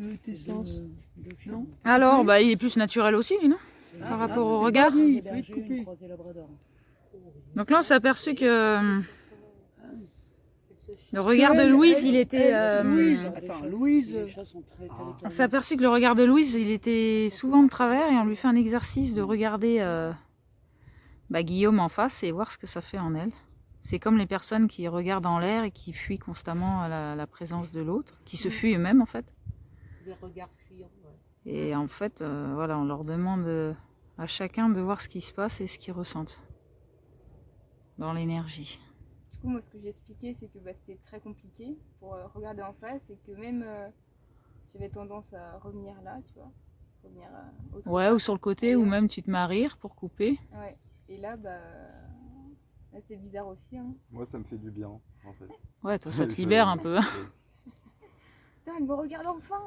de tes sens, non? Alors, bah, il est plus naturel aussi, lui, non? Par rapport au regard. Il peut être coupé. Donc là, on s'est aperçu que le Parce regard de qu'elle, Louise, il était... Louise, attends, Louise. On s'est aperçu que le regard de Louise, il était souvent de travers et on lui fait un exercice de regarder Guillaume en face et voir ce que ça fait en elle. C'est comme les personnes qui regardent en l'air et qui fuient constamment la présence de l'autre, qui se fuient eux-mêmes en fait. Les regards fuyants, ouais. Et en fait, voilà, on leur demande à chacun de voir ce qui se passe et ce qu'ils ressentent dans l'énergie. Du coup, moi, ce que j'ai expliqué, c'est que c'était très compliqué pour regarder en face et que même j'avais tendance à revenir là, tu vois. Revenir autre Ouais, part. ou sur le côté, ou même tu te mets à rire pour couper. Ouais. Et là, là c'est bizarre aussi. Hein. Moi, ça me fait du bien, en fait. Ouais, toi, ça te libère un peu. Putain, elle me regarde enfin.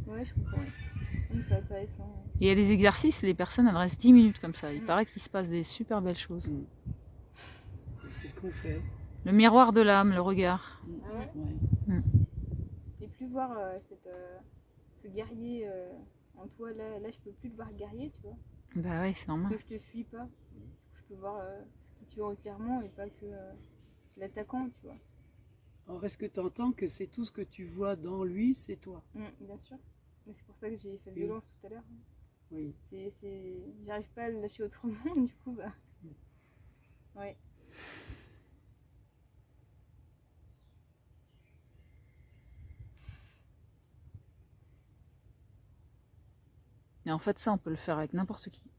Ouais, je comprends. Ouais. C'est intéressant. Et il y a des exercices, les personnes elles restent 10 minutes comme ça. Il paraît qu'il se passe des super belles choses. C'est ce qu'on fait. Le miroir de l'âme, le regard. Ah ouais. Ouais. Et plus voir ce guerrier en toi, là, je peux plus te voir guerrier, tu vois. Bah ouais, c'est Parce normal. que je te fuis pas. Je peux voir ce qui tue entièrement et pas que l'attaquant, tu vois. Alors, est-ce que tu entends que c'est tout ce que tu vois dans lui, c'est toi? Bien sûr. Mais c'est pour ça que j'ai fait violence tout à l'heure. Oui. J'arrive pas à le lâcher autrement, du coup, bah. Ouais. Et en fait, ça, on peut le faire avec n'importe qui.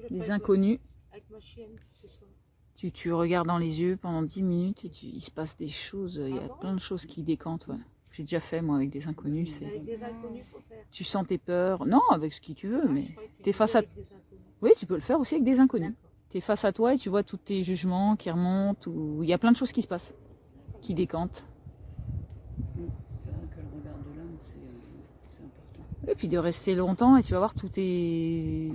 Des inconnus. Avec ma chienne, ce soir. Tu regardes dans les yeux pendant 10 minutes et il se passe des choses. Il y a bon plein de choses qui décantent. Ouais. J'ai déjà fait, moi, avec des inconnus. Avec des inconnus, faut faire. Tu sens tes peurs. Non, avec ce qui tu veux, mais Je croyais que tu t'es face à... avec des inconnus. Oui, tu peux le faire aussi avec des inconnus. D'accord. Tu es face à toi et tu vois tous tes jugements qui remontent. Ou... Il y a plein de choses qui se passent, qui décantent. C'est vrai que le regard de l'âme, c'est important. Et puis de rester longtemps et tu vas voir tous tes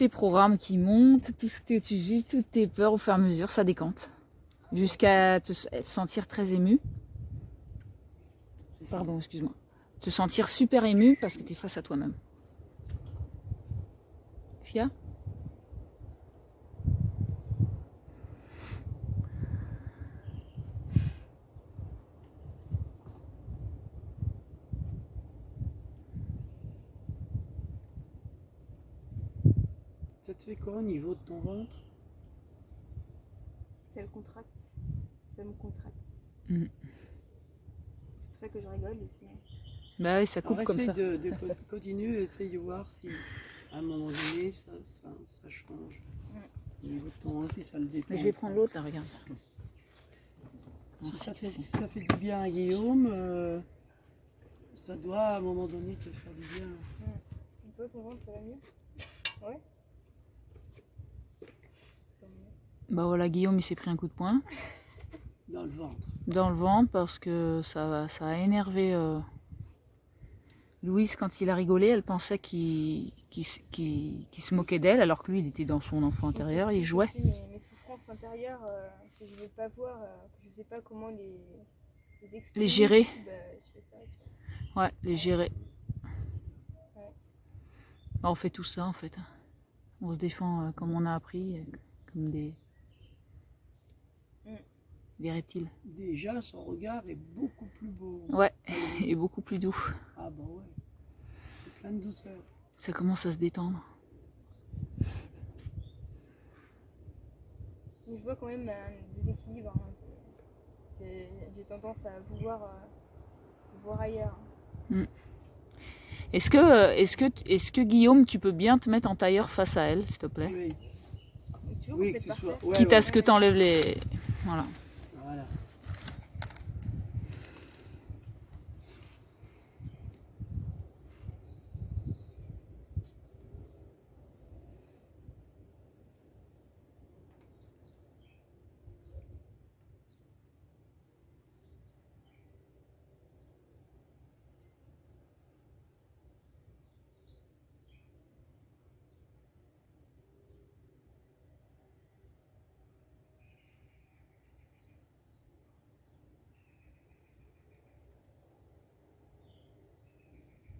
programmes qui montent, tout ce que tu vis, toutes tes peurs au fur et à mesure, ça décante. Jusqu'à te sentir très ému. Pardon, excuse-moi. Te sentir super ému parce que tu es face à toi-même. Qu'est-ce qu'il y a ? Ça te fait quoi au niveau de ton ventre? Ça le contracte. Ça me contracte. Mm. C'est pour ça que je rigole aussi. Bah oui, ça coupe Alors, comme ça. essaye de continuer, essaye de voir si à un moment donné ça change. Au niveau de ton ventre, si ça le détend. Mais je vais prendre l'autre là, regarde. Si ça fait du bien à Guillaume, ça doit à un moment donné te faire du bien. Et toi, ton ventre, ça va mieux? Ouais. Bah voilà, Guillaume il s'est pris un coup de poing Dans le ventre. dans le ventre parce que ça a énervé Louise quand il a rigolé. Elle pensait qu'il se moquait d'elle alors que lui il était dans son enfant intérieur, il jouait. Mes souffrances intérieures que je ne veux pas voir, que je ne sais pas comment les exprimer. Les gérer. Bah, je fais ça, tu vois. Ouais, les gérer. Ouais. Bah, on fait tout ça en fait. On se défend comme on a appris, comme des reptiles. Déjà, son regard est beaucoup plus beau. Ouais, et beaucoup plus doux. Ah bah ouais. C'est plein de douceur. Ça commence à se détendre. Mais je vois quand même un déséquilibre. Hein. J'ai tendance à vouloir voir ailleurs. Est-ce que Guillaume, tu peux bien te mettre en tailleur face à elle, s'il te plaît? Oui. Et tu veux Oui, qu'on que se mette ce par soit. terre Ouais, Quitte ouais. à ce que tu enlèves les... Voilà. Voilà.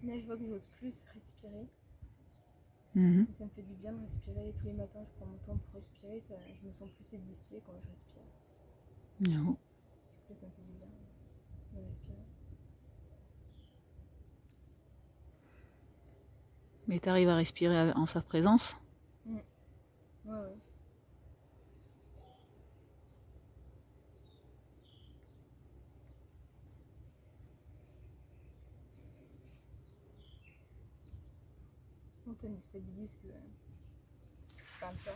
Là, je vois que j'ose plus respirer. Mhm. Et ça me fait du bien de respirer. Tous les matins, je prends mon temps pour respirer. Ça, je me sens plus exister quand je respire. Non. Du coup, là, ça me fait du bien de respirer. Mais tu arrives à respirer en sa présence? Ouais, ouais. Non, ça me stabilise que je parle pas.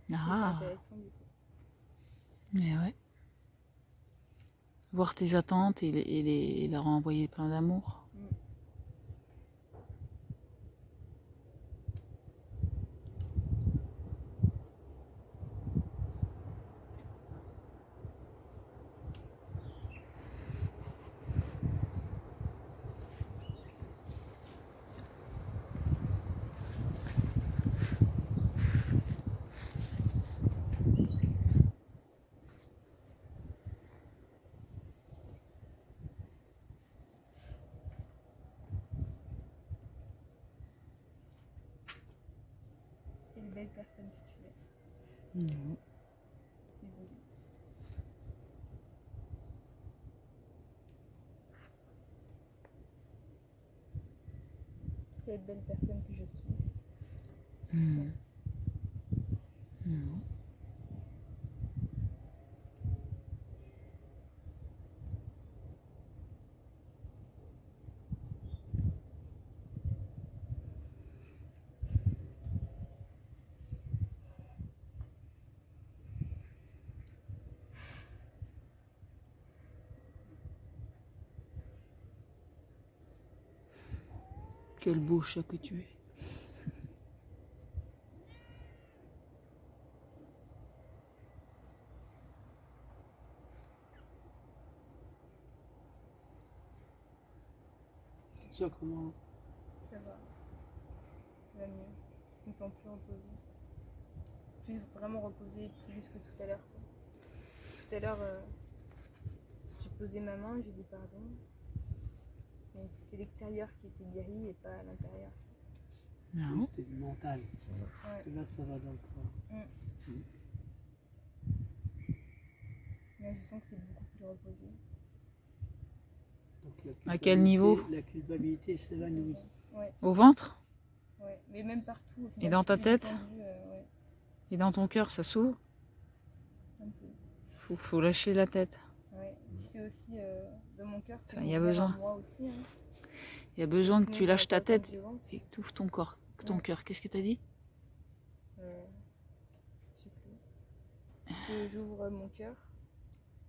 C'est Ah, intéressant du coup. mais ouais. Voir tes attentes et leur envoyer plein d'amour. Quelle belle personne que tu es. Non. Désolée. Quelle belle personne que je suis. Mhm. Non. Quel beau chat que tu es. Tu vois comment Ça va. Ça va mieux. Je me sens plus reposée. Plus vraiment reposée, plus que tout à l'heure. Quoi. Tout à l'heure, j'ai posé ma main, j'ai dit pardon. Mais c'était l'extérieur qui était guéri et pas l'intérieur. Non. c'était du mental. Ouais. Que là, ça va dans le corps. Mais je sens que c'est beaucoup plus reposé. Donc, À quel niveau? La culpabilité s'évanouit. Ouais, Au ventre? ouais. Mais même partout. Au final, Et dans je suis ta plus tête? détendue, ouais, Et dans ton cœur, ça s'ouvre? un peu. Faut lâcher la tête. Ouais. Puis c'est aussi dans mon cœur, c'est Enfin, y a ouvert à besoin. moi aussi. Hein. Il y a Parce besoin que sinon, tu lâches ta j'aurais pas autant de tête violence. et que tu ouvres ton corps, ton Ouais. cœur. Qu'est-ce que tu as dit? Je sais plus. Que j'ouvre mon cœur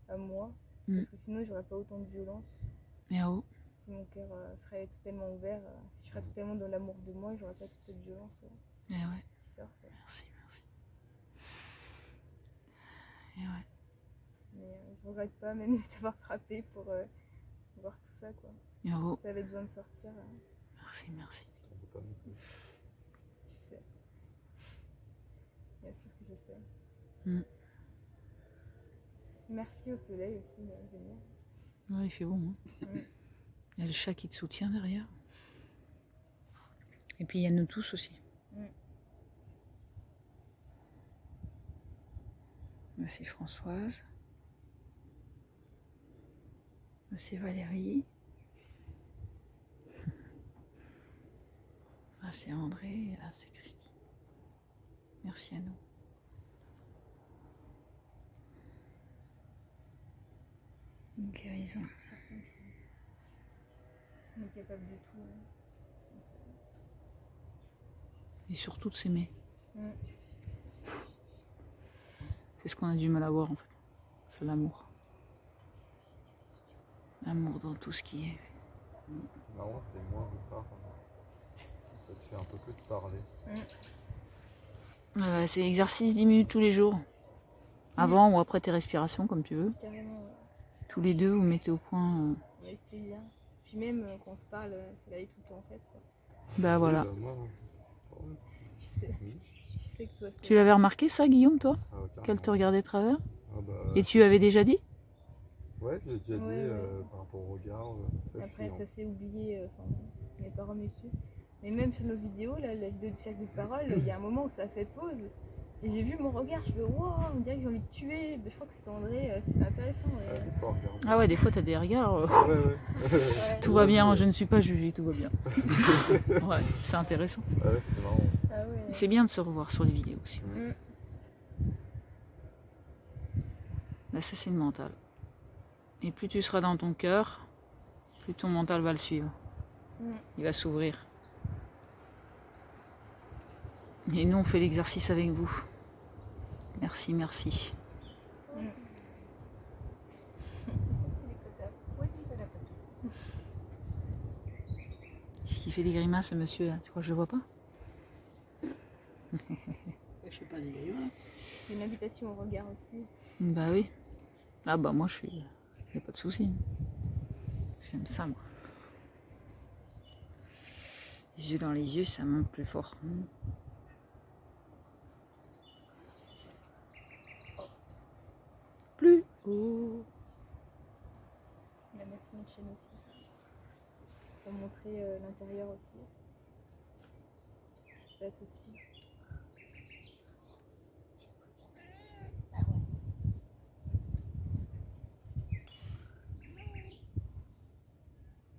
à moi. Parce que sinon, j'aurais pas autant de violence. Et oh. Si mon cœur serait totalement ouvert, si je serais totalement dans l'amour de moi, j'aurais pas toute cette violence Et ouais. qui sort. Quoi. Merci, merci. Et ouais. Mais je regrette pas même d'avoir frappé pour voir tout ça. Quoi. Et oh. Ça avait besoin de sortir. Merci, merci. On peut pas non plus. Je sais. Bien sûr que je sais. Mm. Merci au soleil aussi de venir. Ouais, il fait bon. Hein. Mm. Il y a le chat qui te soutient derrière. Et puis il y a nous tous aussi. Mm. Merci Françoise. Merci Valérie. Là c'est André et là c'est Christy. Merci à nous. Une guérison. On est capable de tout. Hein. On sait. Et surtout de s'aimer. Mm. C'est ce qu'on a du mal à voir en fait. C'est l'amour. L'amour dans tout ce qui est. Marrant, c'est moins rare. Ça te fait un peu plus parler. C'est exercice 10 minutes tous les jours. Avant ou après tes respirations, comme tu veux. Carrément, Tous les deux, vous mettez au point. avec plaisir. Puis même quand on se parle, c'est aller tout le temps en fait. Quoi. Bah voilà. Oui, bah, moi, Je sais que toi, c'est. Tu l'avais remarqué ça, Guillaume, toi? ah, carrément. Qu'elle te regardait de travers? Ah, bah, Et tu avais déjà dit? Ouais, j'ai déjà dit Ouais, ouais. par rapport au regard. Très Après, fuyant. ça s'est oublié, enfin, mes parents m'y dessus. Mais même sur nos vidéos, là, la vidéo du cercle de parole, il y a un moment où ça fait pause. Et j'ai vu mon regard, je fais waouh, on dirait que j'ai envie de tuer. Mais je crois que c'était André, c'était intéressant. Ah, des fois, regarde. Ah ouais, des fois, t'as des regards. Ouais, ouais. Ouais. Tout va bien, je ne suis pas jugée, tout va bien. Ouais, c'est intéressant. Ouais, c'est marrant. Ah ouais. C'est bien de se revoir sur les vidéos aussi. Mm. L'assassin mental. Et plus tu seras dans ton cœur, plus ton mental va le suivre. Mm. Il va s'ouvrir. Et nous, on fait l'exercice avec vous. Merci, merci. Est-ce qu'il fait des grimaces, le monsieur, là? Tu crois que je le vois pas? Je sais pas des grimaces. C'est une invitation au regard aussi. Bah oui. Ah bah moi, je suis... Y a pas de souci. J'aime ça, moi. Les yeux dans les yeux, ça monte plus fort. Plus haut. La masculine chaîne aussi, ça. Pour montrer l'intérieur aussi. Ce qui se passe aussi.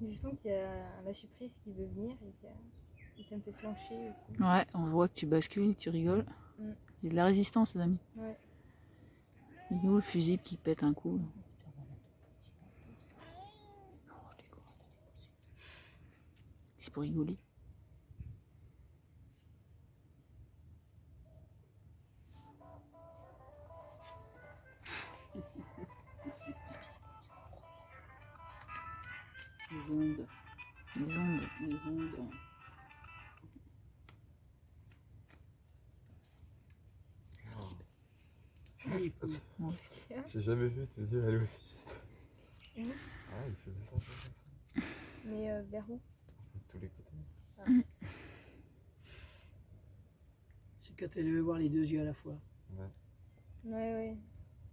Je sens qu'il y a un lâcher prise qui veut venir et ça me fait flancher aussi. Ouais, on voit que tu bascules, tu rigoles. Mm. Il y a de la résistance, les amis. Ouais. Il est où le fusible qui pète un coup là? C'est pour rigoler. Les ondes. Les ondes. Les ondes. Philippe, J'ai jamais vu tes yeux aller aussi vite. Mhm. Ah, il faisait ça comme ça. Mais vers où? De tous les côtés. c'est quand elle veut voir les deux yeux à la fois. Ouais. Ouais, ouais.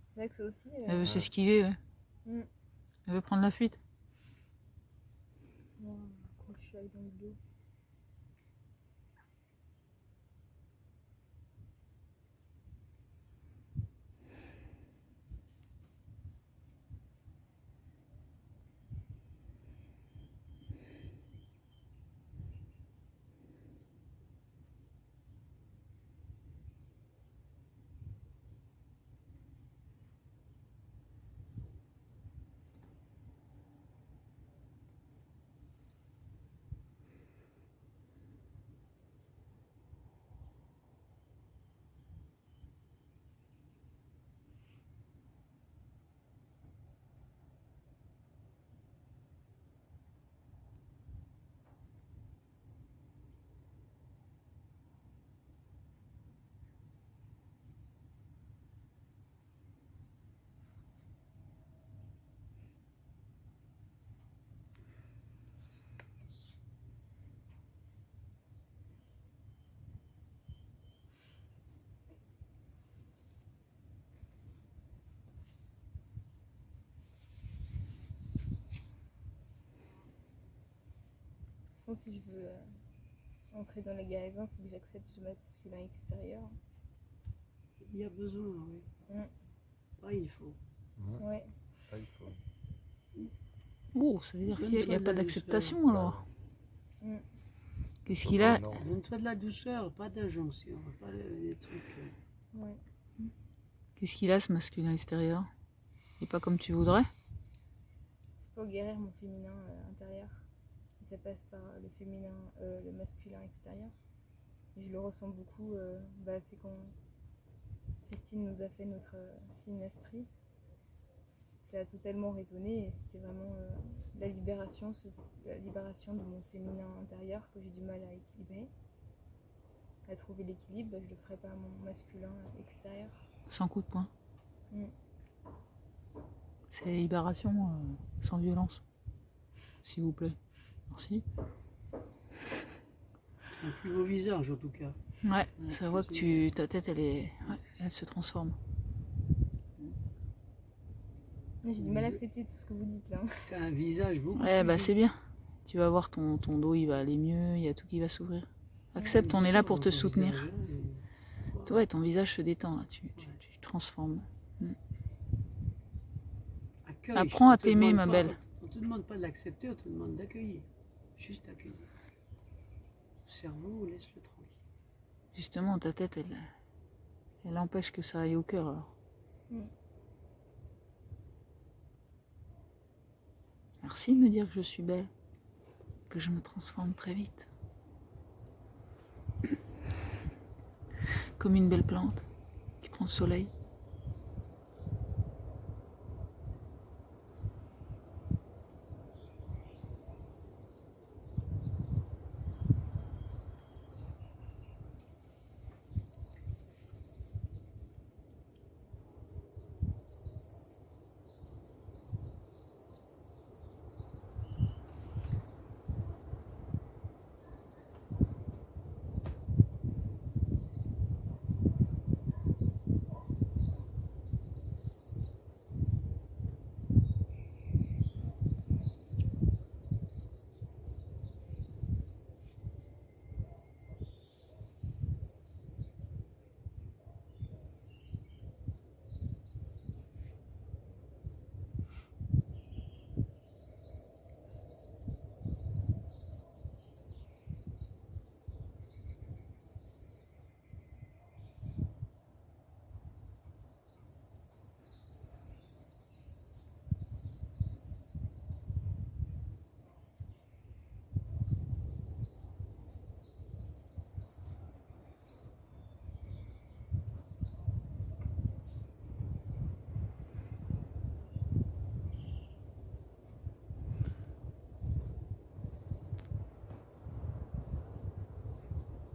C'est vrai que ça aussi. Elle veut s'esquiver, ouais. Mm. Elle veut prendre la fuite. Moi, quand je suis avec dans le dos. Sinon, si je veux entrer dans la guérison, il faut que j'accepte le masculin extérieur. Il y a besoin, oui. Mm. Pas il faut. Ouais. Ah, il faut. Oh, ça veut dire qu'il n'y a pas d'acceptation Bah, alors. Mm. Qu'est-ce qu'il a? Non. Donne-toi de la douceur, pas d'injonction, pas des trucs. Ouais. Qu'est-ce qu'il a, ce masculin extérieur? Il n'est pas comme tu voudrais? C'est pour guérir mon féminin intérieur. Et ça passe par le féminin, le masculin extérieur. Et je le ressens beaucoup. C'est quand Christine nous a fait notre signe astri. Ça a totalement résonné et c'était vraiment la libération de mon féminin intérieur que j'ai du mal à équilibrer. À trouver l'équilibre, je le ferai par mon masculin extérieur. Sans coup de poing. Mm. C'est la libération sans violence. S'il vous plaît. Merci. Un plus beau visage en tout cas. Ouais, ça voit que ta tête, elle se transforme. J'ai du mal à accepter tout ce que vous dites là. T'as un visage beaucoup Ouais, plus bah doux. c'est bien. Tu vas voir ton dos, il va aller mieux, il y a tout qui va s'ouvrir. Accepte, on est là pour te soutenir. Ouais, ton visage se détend là, tu transformes. Accueille. Apprends On à te t'aimer, demande ma pas- belle. On te demande pas de l'accepter, on te demande d'accueillir. Juste accueillir. Le cerveau, laisse-le tranquille. Justement, ta tête, elle empêche que ça aille au cœur alors. Mm. Merci de me dire que je suis belle, que je me transforme très vite. Comme une belle plante qui prend le soleil.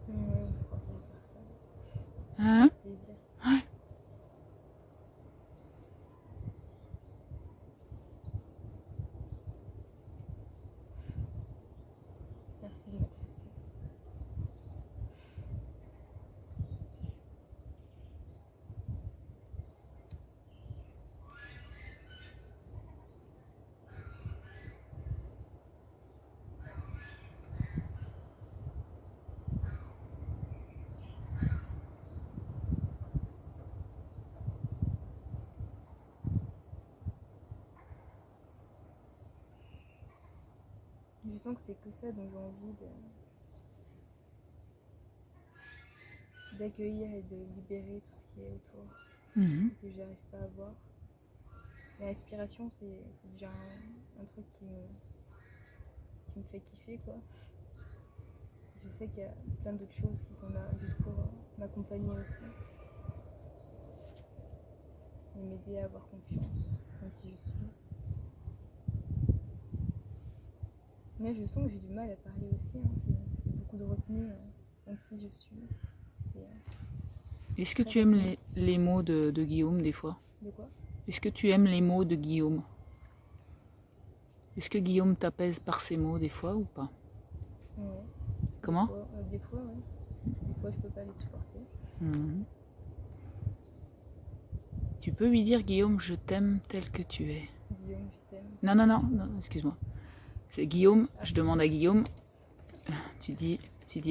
Ouais, je crois qu'on va faire ça. Hein? Plaisir. Merci de m'accepter. Je sens que c'est que ça dont j'ai envie d'accueillir et de libérer tout ce qui est autour, Mhm. que j'arrive pas à voir. La respiration, c'est déjà un truc qui me fait kiffer, quoi. Je sais qu'il y a plein d'autres choses qui sont là juste pour m'accompagner aussi. Et m'aider à avoir confiance en qui je suis. Mais je sens que j'ai du mal à parler aussi, hein. C'est beaucoup de retenue en qui je suis. Est-ce que tu aimes les mots de Guillaume des fois? De quoi? Est-ce que tu aimes les mots de Guillaume? Est-ce que Guillaume t'apaise par ses mots des fois ou pas? Ouais. Comment? Des fois, ouais. Des fois, je peux pas les supporter. Mhm. Tu peux lui dire, Guillaume, je t'aime tel que tu es. Guillaume, je t'aime. Non, excuse-moi. C'est Guillaume, je demande à Guillaume, tu dis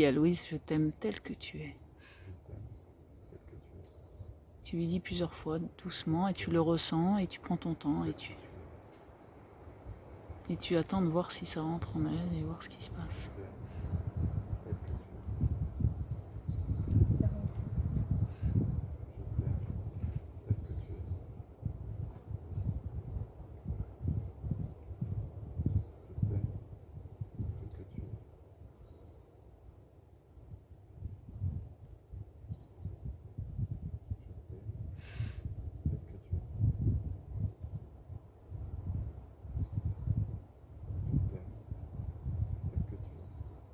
à Louise, je t'aime tel que tu es. Je t'aime tel que tu es. Tu lui dis plusieurs fois, doucement, et tu le ressens, et tu prends ton temps, et tu attends de voir si ça rentre en elle, et voir ce qui se passe. Je t'aime tel que tu es. Ça rentre. Je t'aime tel que tu es. Je t'aime tel que tu es. Je t'aime tel que tu es.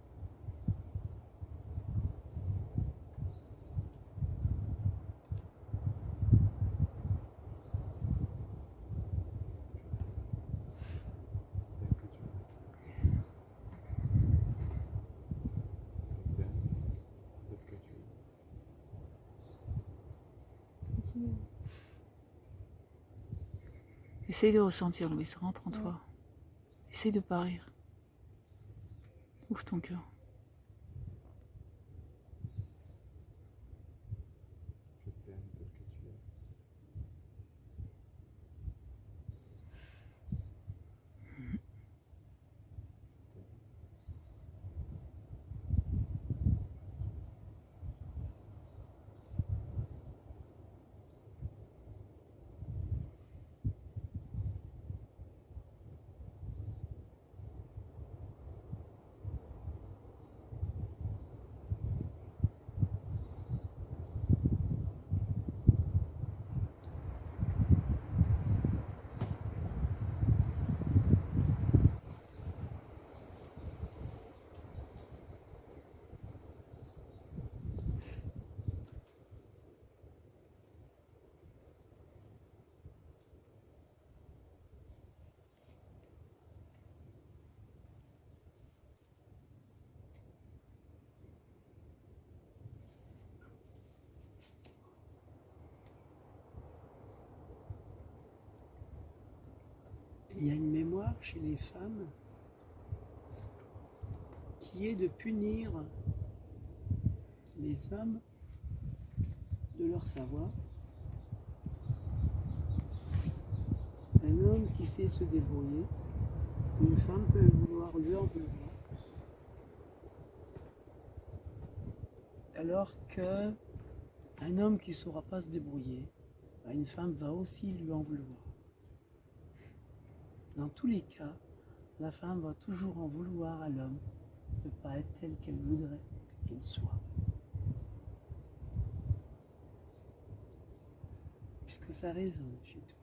Essaye de ressentir, Louise, rentre en toi. Essaye de pas rire. Ouvre ton cœur. Je t'aime tel que tu es. Il y a une mémoire chez les femmes qui est de punir les hommes de leur savoir. Un homme qui sait se débrouiller, une femme peut vouloir lui en vouloir. Alors que un homme qui ne saura pas se débrouiller, une femme va aussi lui en vouloir. Dans tous les cas, la femme va toujours en vouloir à l'homme de ne pas être tel qu'elle voudrait qu'il soit. Puisque ça résonne chez toi.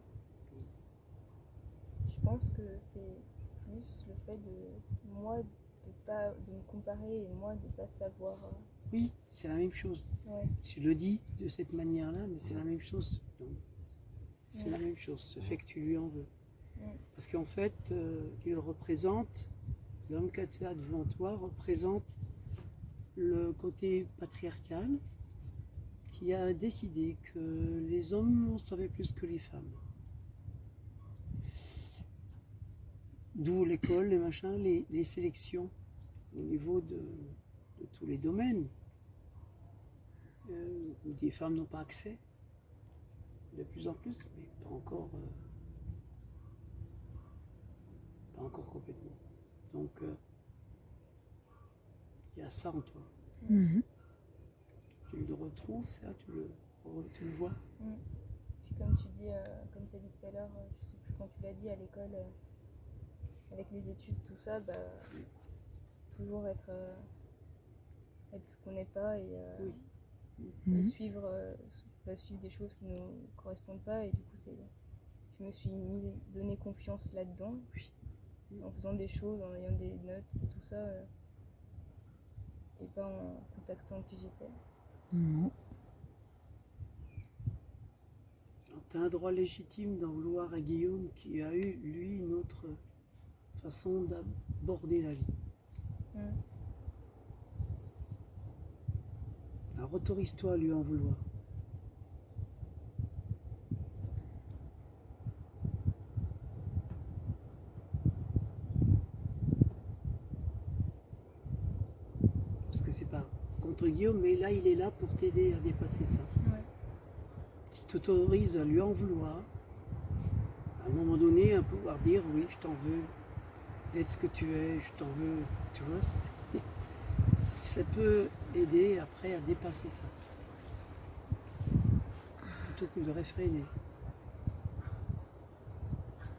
Je pense que c'est plus le fait de moi de me comparer et moi de ne pas savoir. Oui, c'est la même chose. Ouais. Tu le dis de cette manière-là, mais c'est la même chose. C'est Ouais. la même chose, ce fait que tu lui en veux. Ouais. Parce qu'en fait, il représente, l'homme que tu as devant toi représente le côté patriarcal qui a décidé que les hommes en savaient plus que les femmes. D'où l'école, les machins, les sélections au niveau de tous les domaines où des femmes n'ont pas accès, de plus en plus, mais pas encore complètement. Donc, il y a ça en toi. Mhm. Tu le retrouves, ça, tu le vois. Puis comme tu dis, comme tu as dit tout à l'heure, je sais plus quand tu l'as dit à l'école, avec les études, tout ça, bah, toujours être ce qu'on n'est pas et Mhm. suivre des choses qui nous correspondent pas. Et du coup, je me suis donné confiance là-dedans, en faisant des choses, en ayant des notes et tout ça, et pas en contactant qui j'étais. Non. Tu as un droit légitime d'en vouloir à Guillaume qui a eu, lui, une autre façon d'aborder la vie. Alors autorise-toi à lui en vouloir. Parce que c'est pas contre Guillaume, mais là il est là pour t'aider à dépasser ça. Ouais. Si tu t'autorises à lui en vouloir, à un moment donné, à pouvoir dire oui, je t'en veux, d'être ce que tu es, je t'en veux, tu vois, ça peut aider après à dépasser ça. Plutôt que de réfréner.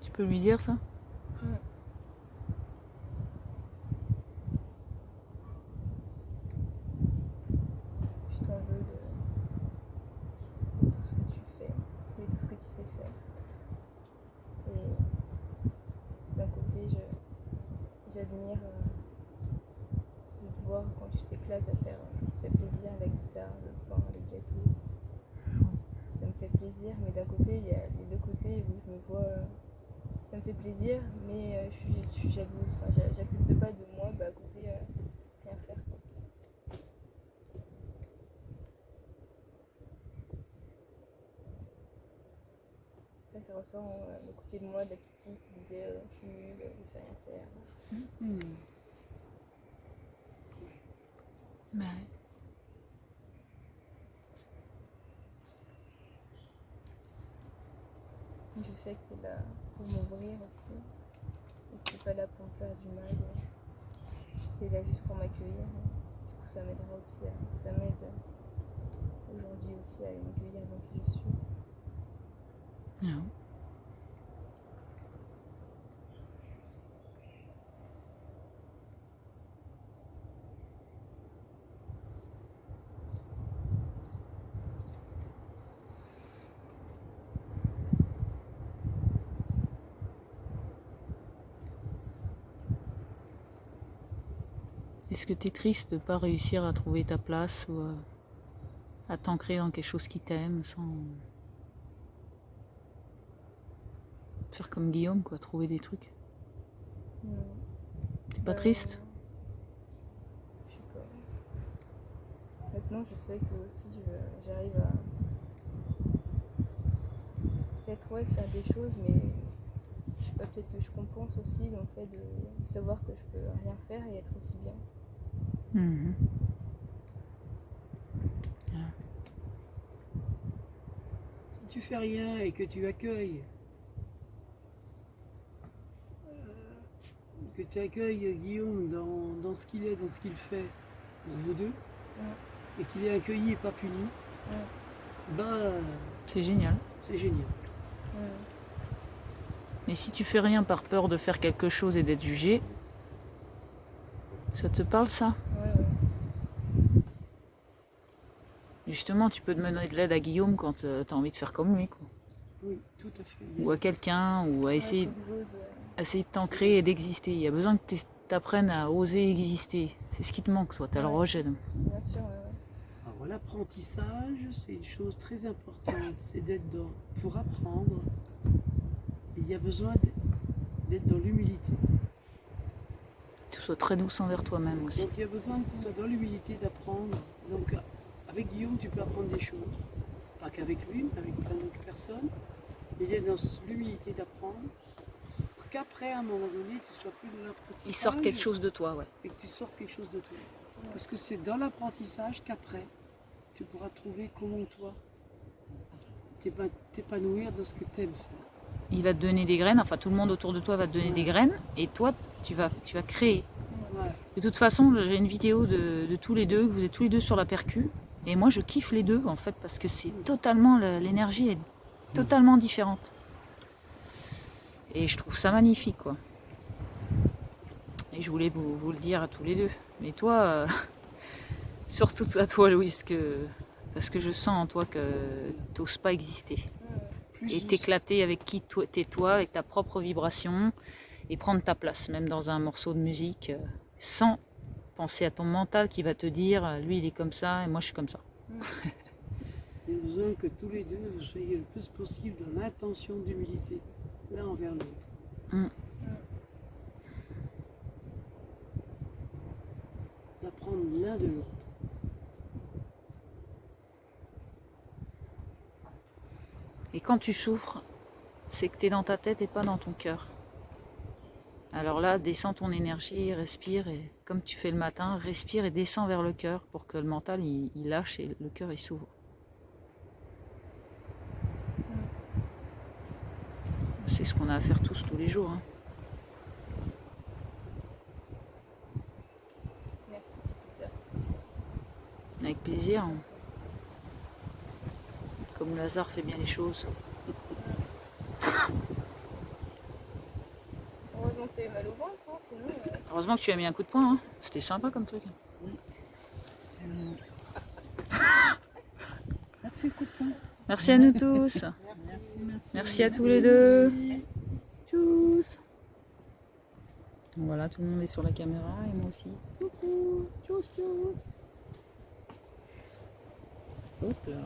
Tu peux lui dire ça? Je t'en veux de tout ce que tu fais et tout ce que tu sais faire. Et d'un côté, j'admire de te voir quand tu t'éclates à faire ce qui te fait plaisir, la guitare, le pain, le gâteau. Ça me fait plaisir, mais d'un côté, il y a les deux côtés où je me vois. Ça me fait plaisir, mais je suis jalouse. Enfin, j'accepte pas de moi, à côté, rien faire. Quoi. Après, c'est ressent le côté de moi, de la petite fille qui disait je suis nulle, je sais rien faire. Hmm. Ouais. Je sais que tu es là pour m'ouvrir aussi. Et que tu n'es pas là pour me faire du mal. Tu es là juste pour m'accueillir. Du coup, ça m'aidera aussi. Ça m'aide aujourd'hui aussi à m'accueillir dans qui je suis. Non. Est-ce que tu es triste de ne pas réussir à trouver ta place ou à t'ancrer dans quelque chose qui t'aime sans faire comme Guillaume, quoi, trouver des trucs? T'es pas triste? Je sais pas. Maintenant, je sais que aussi j'arrive à peut-être faire des choses, mais je sais pas, peut-être que je compense aussi dans le fait de savoir que je peux rien faire et être aussi bien. Mhm. Si tu fais rien et que tu accueilles, Guillaume dans ce qu'il est, dans ce qu'il fait pour vous deux, et qu'il est accueilli et pas puni, bah C'est génial. c'est génial. Mais si tu fais rien par peur de faire quelque chose et d'être jugé, ça te parle ça? Ouais. Justement, tu peux demander de l'aide à Guillaume quand tu as envie de faire comme lui, quoi. Oui, tout à fait. Ou à quelqu'un, ou à essayer de t'ancrer et d'exister. Il y a besoin que tu apprennes à oser exister. C'est ce qui te manque, toi, tu as le rejet. Bien sûr, Alors l'apprentissage, c'est une chose très importante, c'est d'être pour apprendre, il y a besoin d'être dans l'humilité. Que tu sois très douce envers toi-même aussi. Donc il y a besoin que tu sois dans l'humilité d'apprendre. Donc avec Guillaume, tu peux apprendre des choses. Pas qu'avec lui, mais avec plein d'autres personnes. Mais d'être dans l'humilité d'apprendre. Pour qu'après, à un moment donné, tu sois plus dans l'apprentissage. Il sort quelque chose de toi, ouais. Et que tu sortes quelque chose de toi. Parce que c'est dans l'apprentissage qu'après, tu pourras trouver comment toi t'épanouir dans ce que tu aimes faire. Il va te donner des graines, enfin tout le monde autour de toi va te donner des graines, et toi, tu vas créer. Ouais. De toute façon, j'ai une vidéo de tous les deux, vous êtes tous les deux sur la percu, et moi je kiffe les deux en fait, parce que c'est totalement, l'énergie est totalement différente. Et je trouve ça magnifique, quoi. Et je voulais vous le dire à tous les deux. Mais toi, surtout à toi, Louise, parce que je sens en toi que tu n'oses pas exister. Et t'éclater avec qui t'es toi, avec ta propre vibration, et prendre ta place, même dans un morceau de musique, sans penser à ton mental qui va te dire, lui il est comme ça, et moi je suis comme ça. Il y a besoin que tous les deux vous soyez le plus possible dans l'intention d'humilité, l'un envers l'autre. D'apprendre l'un de l'autre. Et quand tu souffres, c'est que tu es dans ta tête et pas dans ton cœur. Alors là, descends ton énergie, respire, et comme tu fais le matin, respire et descends vers le cœur pour que le mental il lâche et le cœur il s'ouvre. C'est ce qu'on a à faire tous les jours. Hein. Avec plaisir. Hein. Comme le hasard fait bien les choses. Heureusement que t'avais mal au ventre, hein, sinon... Heureusement que tu as mis un coup de poing. Hein. C'était sympa comme truc. Merci le coup de poing. Merci à nous tous. Merci à tous les deux. Tchuss. Voilà, tout le monde est sur la caméra et moi aussi. Coucou. Tchuss, tchuss. Hop là.